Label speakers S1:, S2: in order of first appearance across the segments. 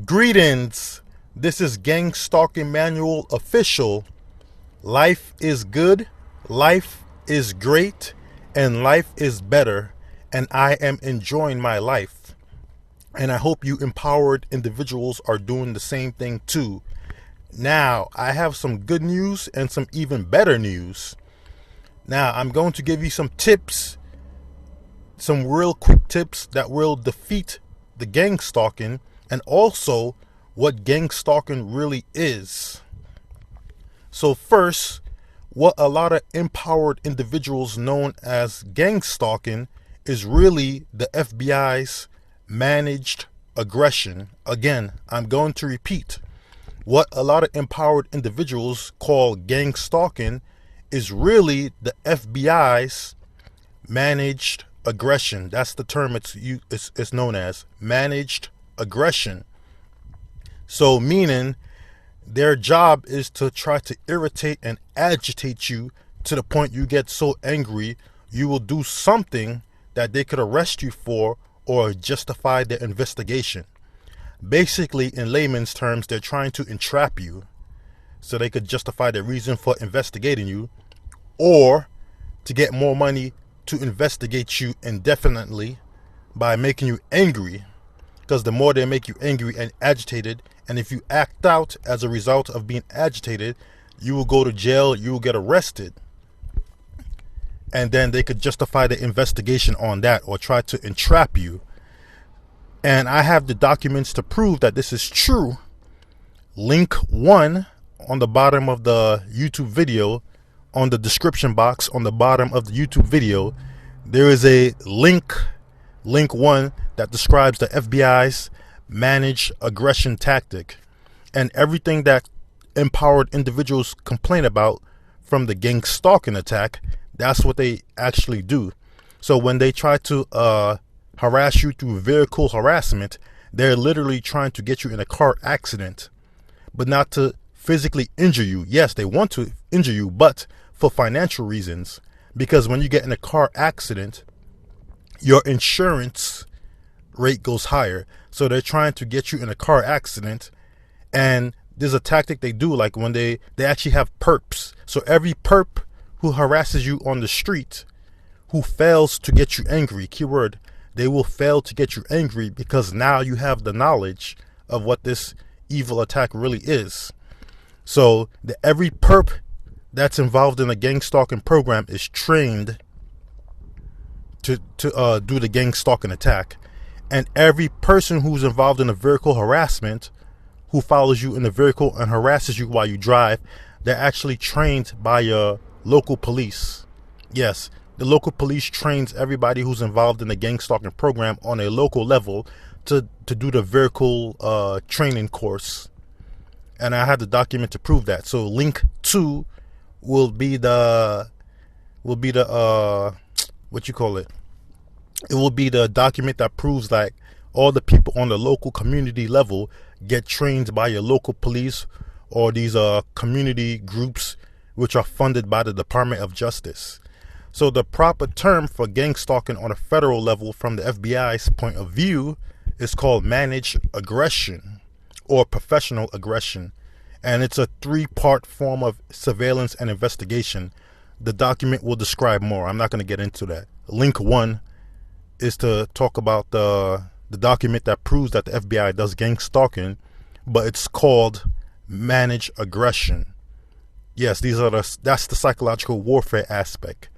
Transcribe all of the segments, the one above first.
S1: Greetings. This is Gang Stalking Manual Official. Life is good, life is great, and life is better, and I am enjoying my life. And I hope you empowered individuals are doing the same thing too. Now, I have some good news and some even better news. Now, I'm going to give you some tips, some real quick tips that will defeat the gang stalking, and also what gang stalking really is. So first, what a lot of empowered individuals known as gang stalking is really the FBI's managed aggression. Again, I'm going to repeat. What a lot of empowered individuals call gang stalking is really the FBI's managed aggression. That's the term it's known as, managed aggression. So meaning their job is to try to irritate and agitate you to the point you get so angry you will do something that they could arrest you for or justify their investigation. Basically, in layman's terms, they're trying to entrap you so they could justify their reason for investigating you, or to get more money to investigate you indefinitely by making you angry. Because the more they make you angry and agitated, and if you act out as a result of being agitated, you will go to jail, you will get arrested. And then they could justify the investigation on that or try to entrap you. And I have the documents to prove that this is true. Link 1 on the bottom of the YouTube video, on the description box on the bottom of the YouTube video, there is a link 1 that describes the FBI's managed aggression tactic and everything that empowered individuals complain about from the gang stalking attack. That's what they actually do. So when they try to harass you through vehicle harassment, they're literally trying to get you in a car accident, but not to physically injure you. Yes, they want to injure you, but for financial reasons, because when you get in a car accident, your insurance rate goes higher. So they're trying to get you in a car accident, and there's a tactic they do, like when they actually have perps. So every perp who harasses you on the street, who fails to get you angry, keyword, they will fail to get you angry because now you have the knowledge of what this evil attack really is. So every perp that's involved in a gang stalking program is trained to do the gang stalking attack. And every person who's involved in a vehicle harassment, who follows you in the vehicle and harasses you while you drive, they're actually trained by your local police. Yes, the local police trains everybody who's involved in the gang stalking program on a local level to do the vehicle training course. And I have the document to prove that. So link 2 will be the what you call it? It will be the document that proves like all the people on the local community level get trained by your local police or these community groups which are funded by the Department of Justice. So the proper term for gang stalking on a federal level from the FBI's point of view is called managed aggression or professional aggression. And it's a 3-part form of surveillance and investigation. The document will describe more. I'm not going to get into that. Link 1 is to talk about the document that proves that the FBI does gang stalking, but it's called managed aggression. Yes, that's the psychological warfare aspect.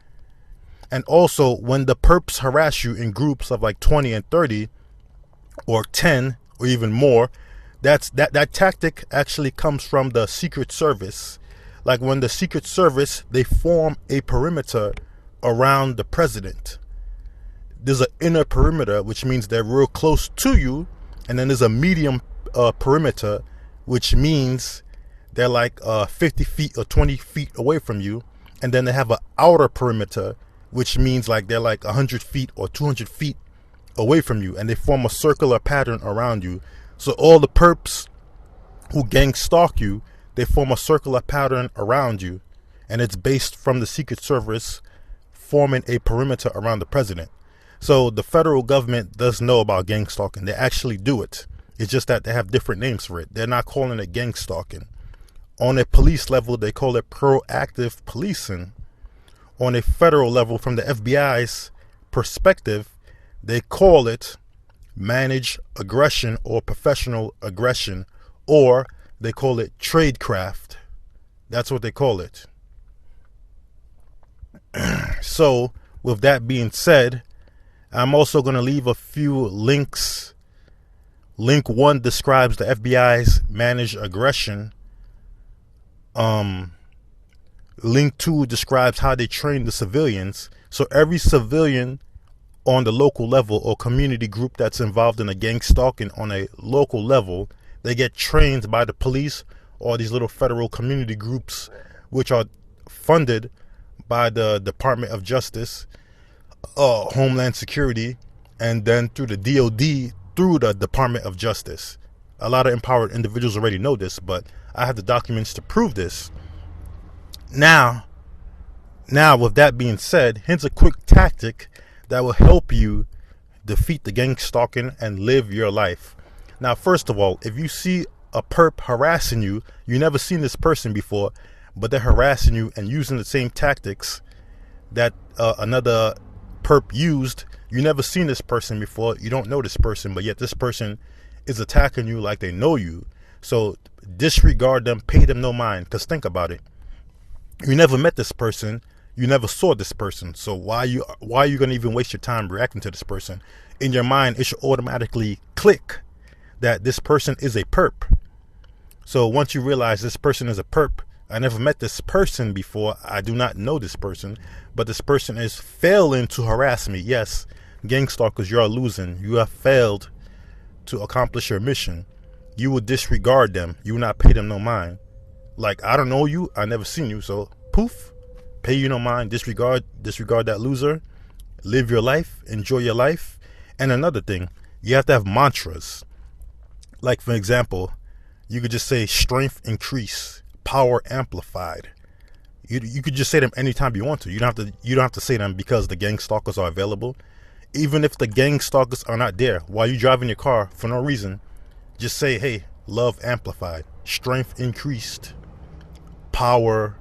S1: And also, when the perps harass you in groups of like 20 and 30 or 10 or even more, that tactic actually comes from the Secret Service. Like when the Secret Service, they form a perimeter around the president. There's an inner perimeter, which means they're real close to you, and then there's a medium perimeter, which means they're like 50 feet or 20 feet away from you, and then they have an outer perimeter, which means like they're like 100 feet or 200 feet away from you, and they form a circular pattern around you. So all the perps who gang stalk you, they form a circular pattern around you, and it's based from the Secret Service forming a perimeter around the president. So the federal government does know about gang stalking. They actually do it. It's just that they have different names for it. They're not calling it gang stalking. On a police level, they call it proactive policing. On a federal level, from the FBI's perspective, they call it managed aggression or professional aggression, or they call it tradecraft. That's what they call it. So, with that being said, I'm also going to leave a few links. Link 1 describes the FBI's managed aggression. Link 2 describes how they train the civilians. So every civilian on the local level or community group that's involved in a gang stalking on a local level, they get trained by the police or these little federal community groups, which are funded by the Department of Justice, Homeland Security, and then through the DOD, through the Department of Justice. A lot of empowered individuals already know this, but I have the documents to prove this. Now, with that being said, here's a quick tactic that will help you defeat the gang stalking and live your life. Now, first of all, if you see a perp harassing you, you never seen this person before, but they're harassing you and using the same tactics that another perp used. You never seen this person before. You don't know this person, but yet this person is attacking you like they know you. So disregard them, pay them no mind, because think about it. You never met this person. You never saw this person. So why are you going to even waste your time reacting to this person? In your mind, it should automatically click that this person is a perp. So once you realize this person is a perp, I never met this person before, I do not know this person, but this person is failing to harass me. Yes, gang stalkers, you are losing. You have failed to accomplish your mission. You will disregard them. You will not pay them no mind. Like, I don't know you, I never seen you, so poof, pay you no mind, disregard that loser, live your life, enjoy your life. And another thing, you have to have mantras. Like, for example, you could just say strength increase, power amplified. You could just say them anytime you want to. You don't have to say them because the gang stalkers are available. Even if the gang stalkers are not there, while you driving your car for no reason, just say, hey, love amplified, strength increased, power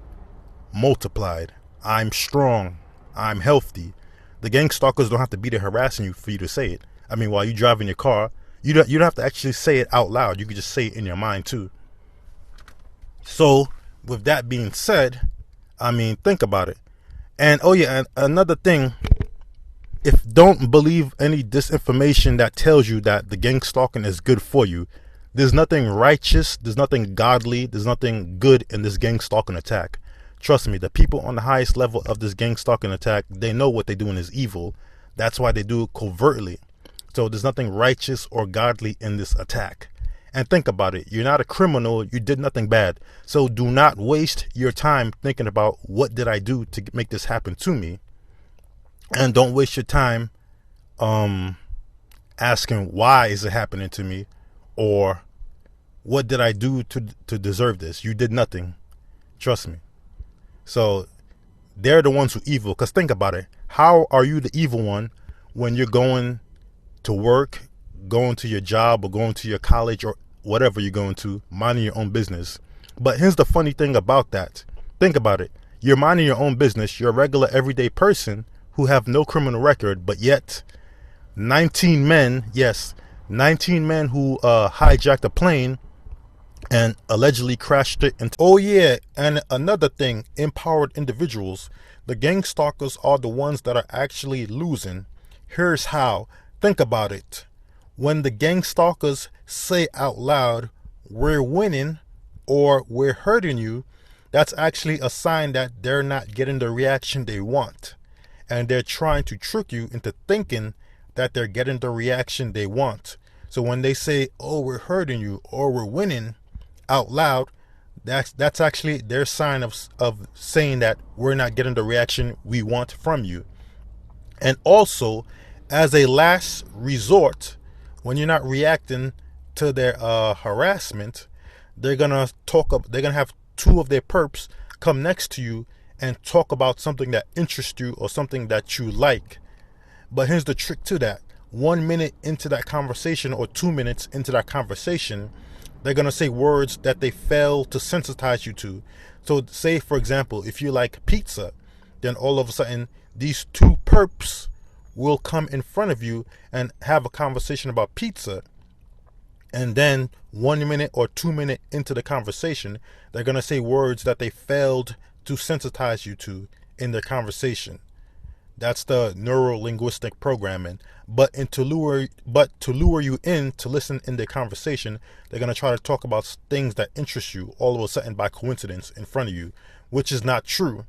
S1: multiplied, I'm strong, I'm healthy. The gang stalkers don't have to be there harassing you for you to say it. I mean, while you driving your car, you don't have to actually say it out loud. You can just say it in your mind too. So with that being said, I mean, think about it. And oh yeah, and another thing, don't believe any disinformation that tells you that the gang stalking is good for you. There's nothing righteous, there's nothing godly, there's nothing good in this gang stalking attack. Trust me, the people on the highest level of this gang stalking attack, they know what they're doing is evil. That's why they do it covertly. So there's nothing righteous or godly in this attack. And think about it. You're not a criminal. You did nothing bad. So do not waste your time thinking about what did I do to make this happen to me. And don't waste your time asking why is it happening to me, or what did I do to deserve this? You did nothing. Trust me. So they're the ones who are evil. Because think about it. How are you the evil one when you're going to work, going to your job, or going to your college, or whatever you're going to, minding your own business? But here's the funny thing about that. Think about it. You're minding your own business. You're a regular everyday person who have no criminal record, but yet 19 men, yes, 19 men who hijacked a plane and allegedly crashed it into. Oh yeah, and another thing, empowered individuals, the gang stalkers are the ones that are actually losing. Here's how. Think about it. When the gang stalkers say out loud, we're winning or we're hurting you, that's actually a sign that they're not getting the reaction they want. And they're trying to trick you into thinking that they're getting the reaction they want. So when they say, oh, we're hurting you or we're winning out loud, that's actually their sign of saying that we're not getting the reaction we want from you. And also, as a last resort, when you're not reacting to their harassment, they're gonna have two of their perps come next to you and talk about something that interests you or something that you like. But here's the trick to that. 1 minute into that conversation or 2 minutes into that conversation, they're going to say words that they fail to sensitize you to. So say, for example, if you like pizza, then all of a sudden these two perps will come in front of you and have a conversation about pizza. And then 1 minute or 2 minutes into the conversation, they're going to say words that they failed to sensitize you to in their conversation. That's the neuro-linguistic programming. But to lure you in to listen in their conversation, they're going to try to talk about things that interest you all of a sudden by coincidence in front of you, which is not true.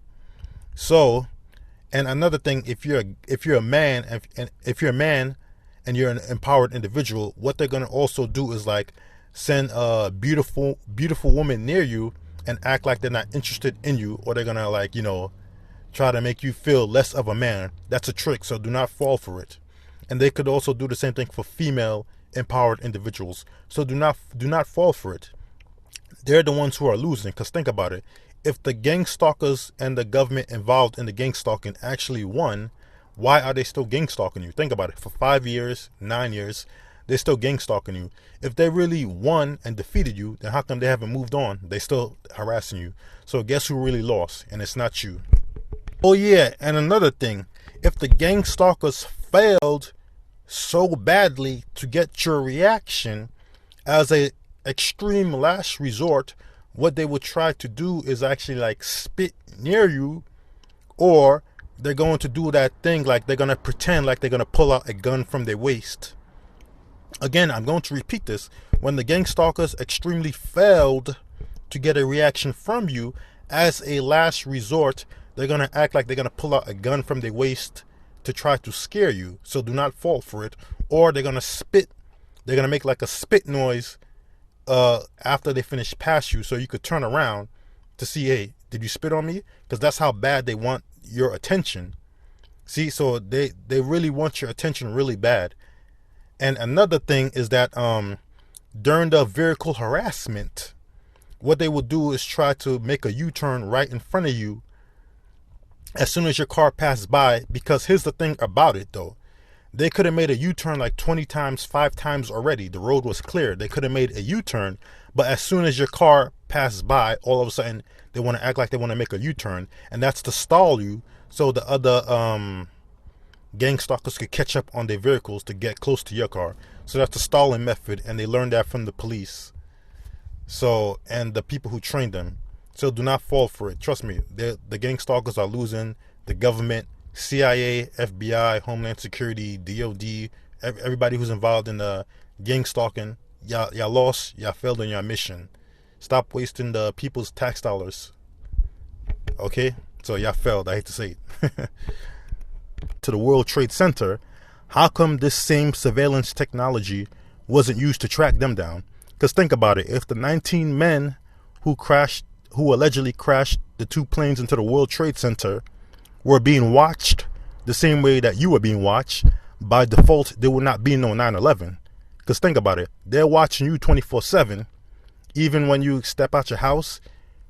S1: So, and another thing, if you're a man and you're an empowered individual, what they're going to also do is like send a beautiful woman near you and act like they're not interested in you, or they're going to, like, try to make you feel less of a man. That's a trick, so do not fall for it. And they could also do the same thing for female empowered individuals. So do not fall for it. They're the ones who are losing, because think about it. If the gang stalkers and the government involved in the gang stalking actually won, why are they still gang stalking you? Think about it. For 5 years, 9 years, they're still gang stalking you. If they really won and defeated you, then how come they haven't moved on? They still harassing you. So guess who really lost? And it's not you. Oh yeah, and another thing, if the gang stalkers failed so badly to get your reaction, as a extreme last resort, what they would try to do is actually like spit near you, or they're going to do that thing like they're going to pretend like they're going to pull out a gun from their waist. Again, I'm going to repeat this. When the gang stalkers extremely failed to get a reaction from you, as a last resort, they're going to act like they're going to pull out a gun from their waist to try to scare you. So do not fall for it. Or they're going to spit. They're going to make like a spit noise after they finish past you, so you could turn around to see, hey, did you spit on me? Because that's how bad they want your attention. See, so they really want your attention really bad. And another thing is that during the vehicle harassment, what they will do is try to make a U-turn right in front of you as soon as your car passes by. Because here's the thing about it though, they could have made a U-turn like 20 times, 5 times already. The road was clear. They could have made a U-turn, but as soon as your car passes by, all of a sudden they want to act like they want to make a U-turn, and that's to stall you so the other gang stalkers could catch up on their vehicles to get close to your car. So that's the stalling method, and they learned that from the police. So, and the people who trained them. So do not fall for it. Trust me, the gang stalkers are losing. The government, CIA, FBI, Homeland Security, DOD, everybody who's involved in the gang stalking, y'all lost. Y'all failed in your mission. Stop wasting the people's tax dollars. Okay? So y'all failed. I hate to say it. To the World Trade Center, how come this same surveillance technology wasn't used to track them down? Because think about it. If the 19 men who allegedly crashed the 2 planes into the World Trade Center were being watched the same way that you were being watched, by default, there would not be no 9/11. Because think about it. They're watching you 24/7, even when you step out your house,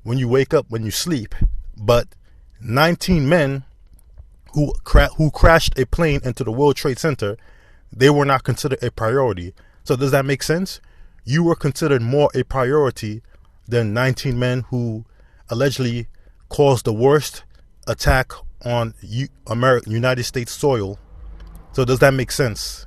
S1: when you wake up, when you sleep. But 19 men who crashed a plane into the World Trade Center, they were not considered a priority. So does that make sense? You were considered more a priority than 19 men who allegedly caused the worst attack on United States soil. So does that make sense?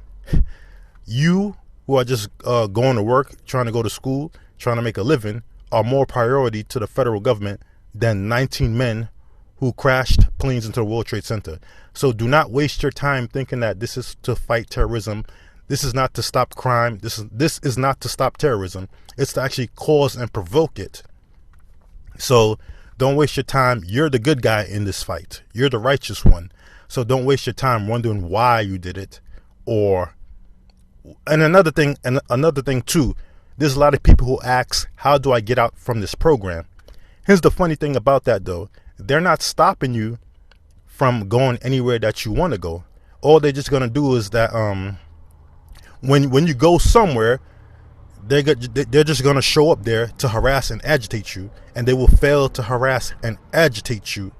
S1: You, who are just going to work, trying to go to school, trying to make a living, are more priority to the federal government than 19 men who crashed planes into the World Trade Center. So do not waste your time thinking that this is to fight terrorism. This is not to stop crime. This is not to stop terrorism. It's to actually cause and provoke it. So don't waste your time. You're the good guy in this fight. You're the righteous one. So don't waste your time wondering why you did it. And another thing too, there's a lot of people who ask, how do I get out from this program? Here's the funny thing about that though. They're not stopping you from going anywhere that you want to go. All they're just going to do is that when you go somewhere, they're just going to show up there to harass and agitate you, and they will fail to harass and agitate you.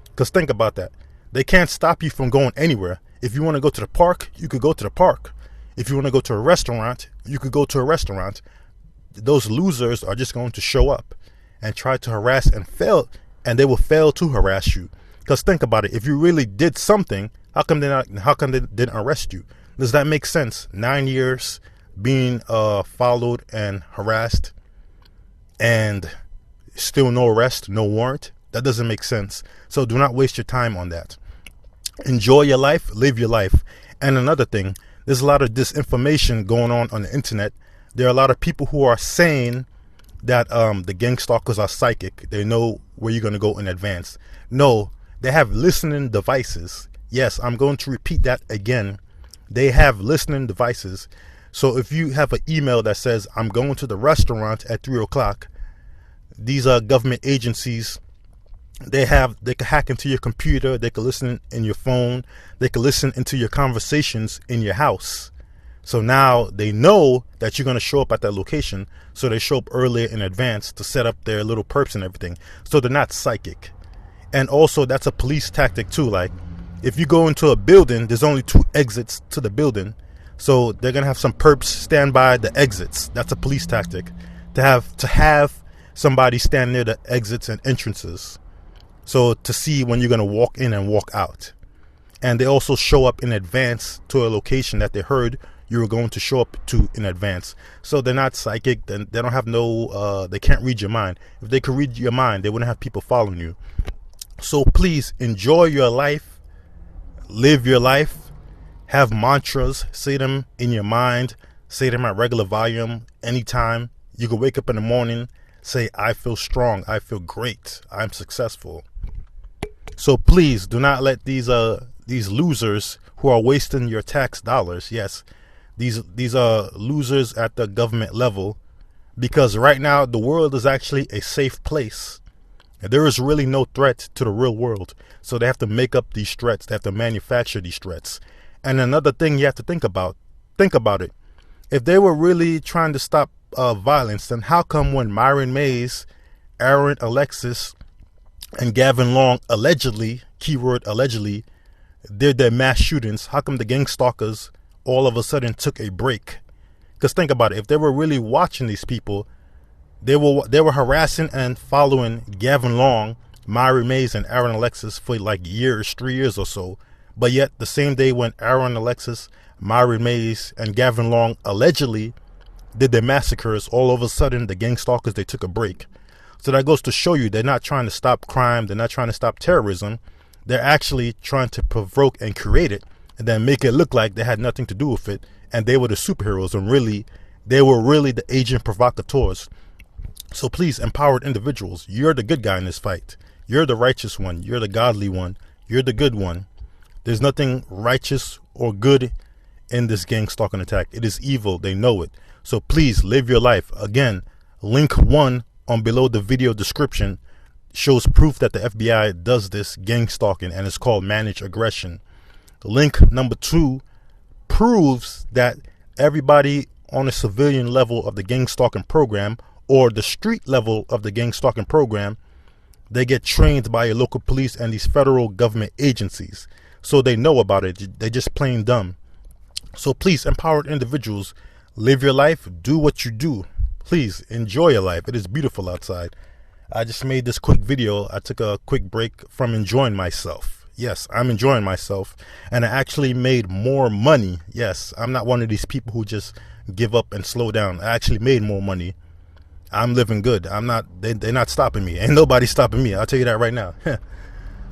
S1: Because think about that. They can't stop you from going anywhere. If you want to go to the park, you could go to the park. If you want to go to a restaurant, you could go to a restaurant. Those losers are just going to show up and try to harass and fail, and they will fail to harass you. Because think about it, if you really did something, how come they didn't arrest you? Does that make sense? 9 years being followed and harassed, and still no arrest, no warrant? That doesn't make sense. So do not waste your time on that. Enjoy your life, live your life. And another thing, there's a lot of disinformation going on the internet. There are a lot of people who are saying that the gang stalkers are psychic. They know where you're going to go in advance. No, they have listening devices. Yes, I'm going to repeat that again. They have listening devices. So if you have an email that says, I'm going to the restaurant at 3 o'clock, these are government agencies. They can hack into your computer. They can listen in your phone. They can listen into your conversations in your house. So now they know that you're going to show up at that location. So they show up earlier in advance to set up their little perps and everything. So they're not psychic. And also that's a police tactic too. Like if you go into a building, there's only 2 exits to the building. So they're going to have some perps stand by the exits. That's a police tactic, to have somebody stand near the exits and entrances. So to see when you're going to walk in and walk out. And they also show up in advance to a location that they heard you were going to show up to in advance. So they're not psychic. They don't have they can't read your mind. If they could read your mind, they wouldn't have people following you. So please enjoy your life, live your life, have mantras, say them in your mind, say them at regular volume anytime. You can wake up in the morning, say, I feel strong, I feel great, I'm successful. So please do not let these losers who are wasting your tax dollars, yes, these are losers at the government level, because right now the world is actually a safe place. There is really no threat to the real world. So they have to make up these threats. They have to manufacture these threats. And another thing you have to think about it. If they were really trying to stop violence, then how come when Myron Mays, Aaron Alexis, and Gavin Long allegedly, keyword allegedly, did their mass shootings, how come the gang stalkers all of a sudden took a break? Because think about it. If they were really watching these people, they were harassing and following Gavin Long, Myron Mays, and Aaron Alexis for like years, 3 years or so. But yet the same day when Aaron Alexis, Myron Mays, and Gavin Long allegedly did their massacres, all of a sudden the gang stalkers, they took a break. So that goes to show you they're not trying to stop crime. They're not trying to stop terrorism. They're actually trying to provoke and create it and then make it look like they had nothing to do with it. And they were the superheroes, and really, they were really the agent provocateurs. So please, empowered individuals, you're the good guy in this fight. You're the righteous one. You're the godly one. You're the good one. There's nothing righteous or good in this gang stalking attack. It is evil. They know it. So please live your life. Again, link 1 on below the video description shows proof that the FBI does this gang stalking, and it's called managed aggression. Link number 2 proves that everybody on a civilian level of the gang stalking program, or the street level of the gang stalking program, they get trained by your local police and these federal government agencies. So they know about it. They're just plain dumb. So please, empowered individuals, live your life, do what you do. Please enjoy your life. It is beautiful outside. I just made this quick video. I took a quick break from enjoying myself. Yes, I'm enjoying myself, and I actually made more money. Yes, I'm not one of these people who just give up and slow down. I actually made more money. I'm living good. They're not stopping me. Ain't nobody stopping me. I'll tell you that right now.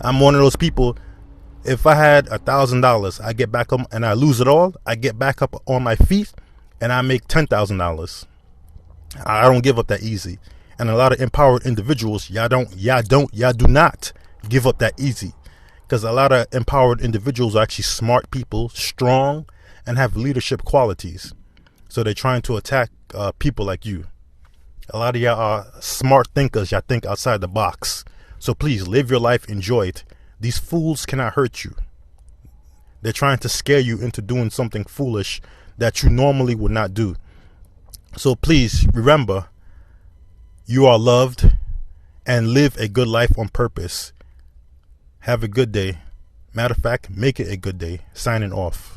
S1: I'm one of those people. If I had $1,000, I get back up and I lose it all. I get back up on my feet and I make $10,000. I don't give up that easy. And a lot of empowered individuals, y'all do not give up that easy. Because a lot of empowered individuals are actually smart people, strong, and have leadership qualities. So they're trying to attack people like you. A lot of y'all are smart thinkers. Y'all think outside the box. So please live your life, enjoy it. These fools cannot hurt you. They're trying to scare you into doing something foolish that you normally would not do. So please remember, you are loved, and live a good life on purpose. Have a good day. Matter of fact, make it a good day. Signing off.